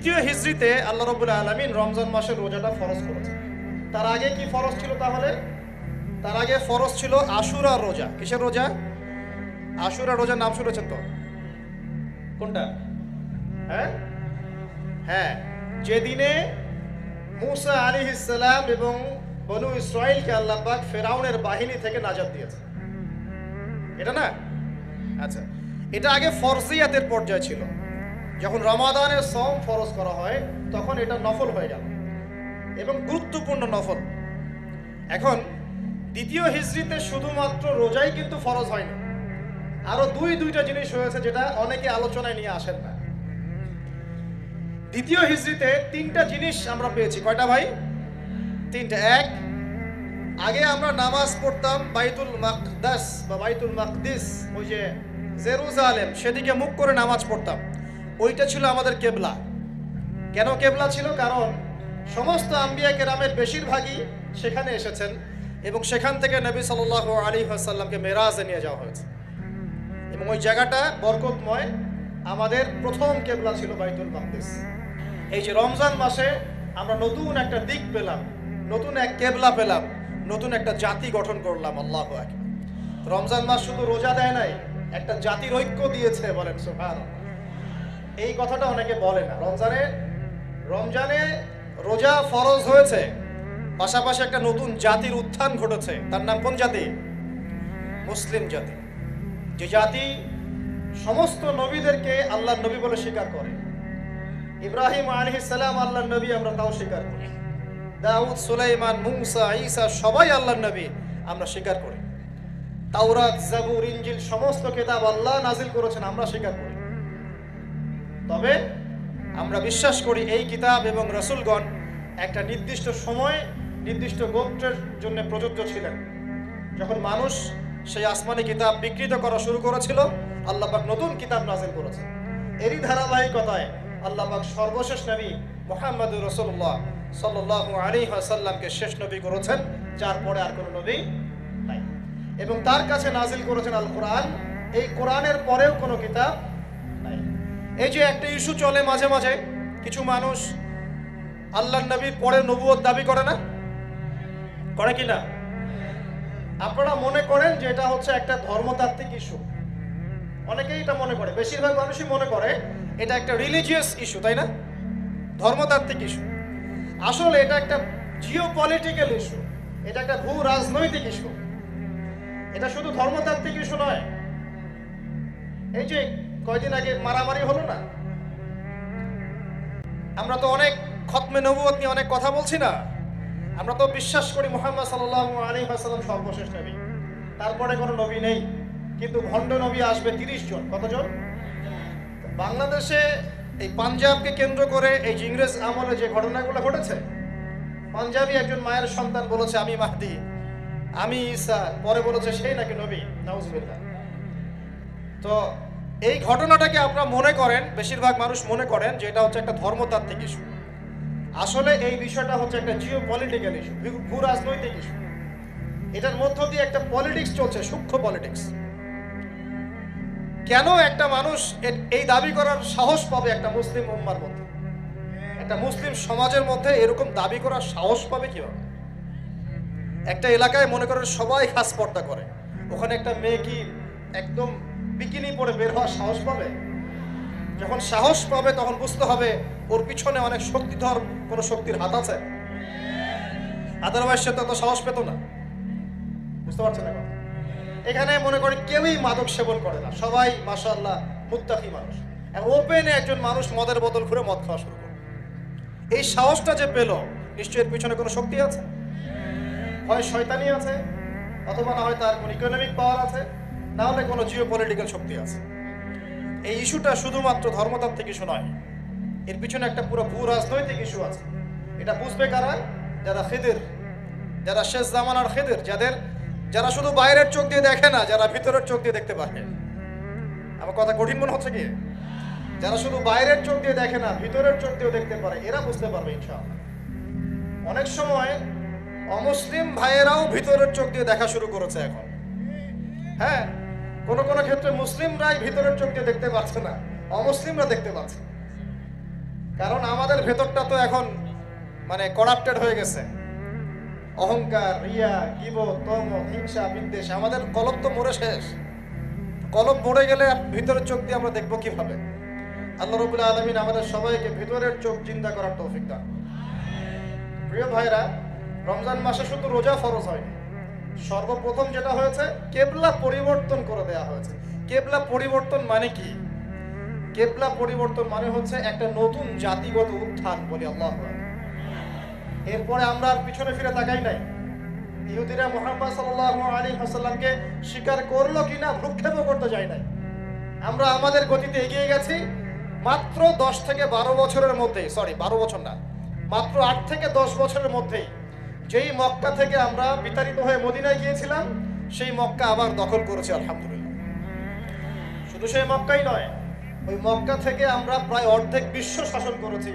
দ্বিতীয় হিজরিতে আল্লাহ রাব্বুল আলামিন রমজান মাসের রোজাটা ফরজ করেছেন। তার আগে কি ফরজ ছিল? তাহলে তার আগে ফরজ ছিল আশুরা রোজা। কিসের রোজা? আশুরা রোজার নাম শুনেছেন তো? কোনটা? হ্যাঁ, যেদিনে মুসা আলাইহিস সালাম এবং বনু ইসরাইলকে আল্লাহ পাক ফেরাউনের বাহিনী থেকে নাজাত দিয়েছে, এটা না? আচ্ছা, এটা আগে ফরজিয়াতের পর্যায়ে ছিল। যখন রমাদানের সওম ফরজ করা হয় তখন এটা নফল হয়ে গেল এবং গুরুত্বপূর্ণ নফল। এখন দ্বিতীয় হিজরিতে শুধুমাত্র রোজাই কিন্তু ফরজ হয়নি, আরো দুইটা জিনিস হয়েছে যেটা অনেকে আলোচনায় নিয়ে আসেন না। দ্বিতীয় হিজরিতে তিনটা জিনিস আমরা পেয়েছি। কয়টা ভাই? তিনটা। এক, আগে আমরা নামাজ পড়তাম বাইতুল মাকদাস বা বাইতুল মাকদিস, ওই যে জেরুজালেম, সেদিকে মুখ করে নামাজ পড়তাম। ওইটা ছিল আমাদের কেবলা। কেন কেবলা ছিল? কারণ সমস্ত আম্বিয়া কেরামের বেশিরভাগই সেখানে এসেছেন এবং সেখান থেকে নবী সাল্লাল্লাহু আলাইহি ওয়াসাল্লামকে মেরাজে নিয়ে যাওয়া হয়েছে এবং ওই জায়গাটা বরকতময়। আমাদের প্রথম কেবলা ছিল বাইতুল মাকদিস। এই যে রমজান মাসে আমরা নতুন একটা দিক পেলাম, নতুন এক কেবলা পেলাম, নতুন একটা জাতি গঠন করলাম। আল্লাহু আকবার। রমজান মাস শুধু রোজা দেয় নাই, একটা জাতির ঐক্য দিয়েছে। বলেন সুবহানাল্লাহ। এই কথাটা অনেকে বলে না। রমজানে রোজা ফরজ হয়েছে, পাশাপাশি একটা নতুন জাতির উত্থান ঘটেছে। তার নাম কোন জাতি? মুসলিম জাতি। যে জাতি সমস্ত নবীদেরকে আল্লাহর নবী বলে স্বীকার করে। ইব্রাহিম আলাইহিস সালাম আল্লাহর নবী, আমরা তাও স্বীকার করি। দাউদ, সুলাইমান, মুসা, ঈসা সবাই আল্লাহর নবী, আমরা স্বীকার করি। তাওরাত, জাবুর, ইনজিল সমস্ত কিতাব আল্লাহ নাজিল করেছেন, আমরা স্বীকার করি। তবে আমরা বিশ্বাস করি এই কিতাব এবং রাসূলগণ একটা নির্দিষ্ট সময়, নির্দিষ্ট গোত্রের জন্য প্রযোজ্য ছিলেন। যখন মানুষ সেই আসমানি কিতাব বিকৃত করা শুরু করেছিল, আল্লাহ পাক নতুন কিতাব নাজিল করেছেন। এরই ধারাবাহিকতায় আল্লাহ পাক সর্বশেষ নবী মুহাম্মদুর রাসূলুল্লাহ সাল্লাল্লাহু আলাইহি ওয়াসাল্লামকে শেষ নবী করেছেন, যার পরে আর কোনো নবী নাই। এবং তার কাছে নাজিল করেছেন আল কোরআন। এই কোরআনের পরেও কোনো কিতাব নাই। এই যে একটা ইস্যু চলে মাঝে মাঝে, কিছু মানুষ আল্লাহর নবীর পরে নবুয়ত দাবি করে না? করে কি না? আপনারা মনে করেন যে এটা হচ্ছে একটা ধর্মতাত্ত্বিক ইস্যু। অনেকেই এটা মনে করে, বেশিরভাগ মানুষই মনে করে এটা একটা রিলিজিয়াস ইস্যু, তাই না? ধর্মতাত্ত্বিক ইস্যু। আসলে এটা একটা জিওপলিটিক্যাল ইস্যু, এটা একটা ভূ রাজনৈতিক ইস্যু। এটা শুধু ধর্মতাত্ত্বিক ইস্যু নয়। এই যে কয়দিন আগে মারামারি হলো না, আমরা তো অনেক খতমে নবুয়ত নিয়ে অনেক কথা বলছি না? আমরা তো বিশ্বাস করি মুহাম্মদ সাল্লাল্লাহু আলাইহি ওয়াসাল্লাম সর্বশেষ নবী, তারপরে কোনো নবী নেই। কিন্তু ভণ্ড নবী আসবে 30 জন। কতজন? বাংলাদেশে এই পাঞ্জাবকে কেন্দ্র করে এই যে ইংরেজ আমলে যে ঘটনাগুলো ঘটেছে, পাঞ্জাবি একজন মায়ের সন্তান বলেছে আমি মাহদি, আমি ঈসা, পরে বলেছে সেই নাকি নবী। নাউজুবিল্লাহ। তো এই ঘটনাটাকে আপনারা মনে করেন, বেশিরভাগ মানুষ মনে করেন যে এটা হচ্ছে একটা ধর্মতাত্ত্বিক ইস্যু। আসলে এই বিষয়টা হচ্ছে একটা জিওপলিটিক্যাল ইস্যু, ভূ রাজনৈতিক ইস্যু। এটার মধ্য দিয়ে একটা পলিটিক্স চলছে, সূক্ষ্ম পলিটিক্স। কেন একটা মানুষ এই দাবি করার সাহস পাবে একটা মুসলিম উম্মার মধ্যে, একটা মুসলিম সমাজের মধ্যে এরকম দাবি করার সাহস পাবে কিভাবে? একটা এলাকায় মনে করেন সবাই খাস পর্দা করে, ওখানে একটা মেয়ে কি একদম বিকিনি পরে বের হওয়ার সাহস পাবে? যখন সাহস পাবে তখন বুঝতে হবে ওর পিছনে অনেক শক্তিধর কোনো শক্তির হাত আছে। আদারওয়াইজ সে তত সাহস পেত না। বুঝতে পারছেন না? এখানে মনে করি কেউই মাদক সেবন করে না, সবাই মাশাআল্লাহ মুত্তাকি মানুষ। ওপেনে একজন মানুষ মদের বোতল ঘুরে মদ খাওয়া শুরু করে। এই সাহসটা যে পেল, নিশ্চয়ই এর পিছনে কোনো শক্তি আছে। হয় শয়তানি আছে, অথবা না হয় তার কোনো ইকোনমিক পাওয়ার আছে, না হলে কোনো জিওপলিটিক্যাল শক্তি আছে। এই ইস্যুটা শুধুমাত্র ধর্মতাত্ত্বিক ইস্যু নয়, এর পিছনে একটা পুরো ভূ রাজনৈতিক ইস্যু আছে। এটা বুঝবে কারা? যারা খিদির, যারা শেষ জামানার খিদির, যারা শুধু বাইরের চোখ দিয়ে দেখে না, যারা ভিতরের চোখ দিয়ে দেখতে পারে। আমার কথা কঠিন মনে হচ্ছে কি? যারা শুধু বাইরের চোখ দিয়ে দেখে না, ভিতরের চোখ দিয়েও দেখতে পারে, এরা বুঝতে পারবে ইনশাআল্লাহ। অনেক সময় অমুসলিম ভাইয়েরাও ভিতরের চোখ দিয়ে দেখা শুরু করেছে এখন। হ্যাঁ, কোনো ক্ষেত্রে মুসলিমরাই ভিতরের চোখ দিয়ে দেখতে পাচ্ছে না, অমুসলিমরা দেখতে পাচ্ছে। কারণ আমাদের ভেতরটা তো এখন মানে করাপ্টেড হয়ে গেছে। অহংকার, রিয়া, গীবত, তমক, হিংসা, বিদ্বেষ, আমাদের কলব তো মরে শেষ। কলব মরে গেলে ভিতরের চোখ দিয়ে আমরা দেখবো কিভাবে? আল্লাহ রাব্বুল আলামিন আমাদের সবাইকে ভিতরের চোখ জিন্দা করার তৌফিক দান। প্রিয় ভাইরা, রমজান মাসে শুধু রোজা ফরজ হয়নি, সর্বপ্রথম যেটা হয়েছে কেবলা পরিবর্তন করে দেওয়া হয়েছে। কেবলা পরিবর্তন মানে কি? কেবলা পরিবর্তন মানে হচ্ছে একটা নতুন জাতিগত উত্থান, বলি আল্লাহু আকবার। এরপরে আমরা আর পিছনে ফিরে তাকাই নাই। ইহুদিরা মুহাম্মদ সাল্লাল্লাহু আলাইহি ওয়াসাল্লামকে স্বীকার করলো কিনা ভ্রুক্ষেপও করতে যায় নাই। আমরা আমাদের গতিতে এগিয়ে গেছি। মাত্র 10 থেকে 12 বছরের মধ্যেই, 12 বছর না, মাত্র 8 থেকে 10 বছরের মধ্যেই যেই মক্কা থেকে আমরা বিতাড়িত হয়ে মদিনায় গিয়েছিলাম, সেই মক্কা আবার দখল করেছি আলহামদুলিল্লাহ। শুধু সেই মক্কাই নয়, ওই মক্কা থেকে আমরা প্রায় অর্ধেক বিশ্ব শাসন করেছি।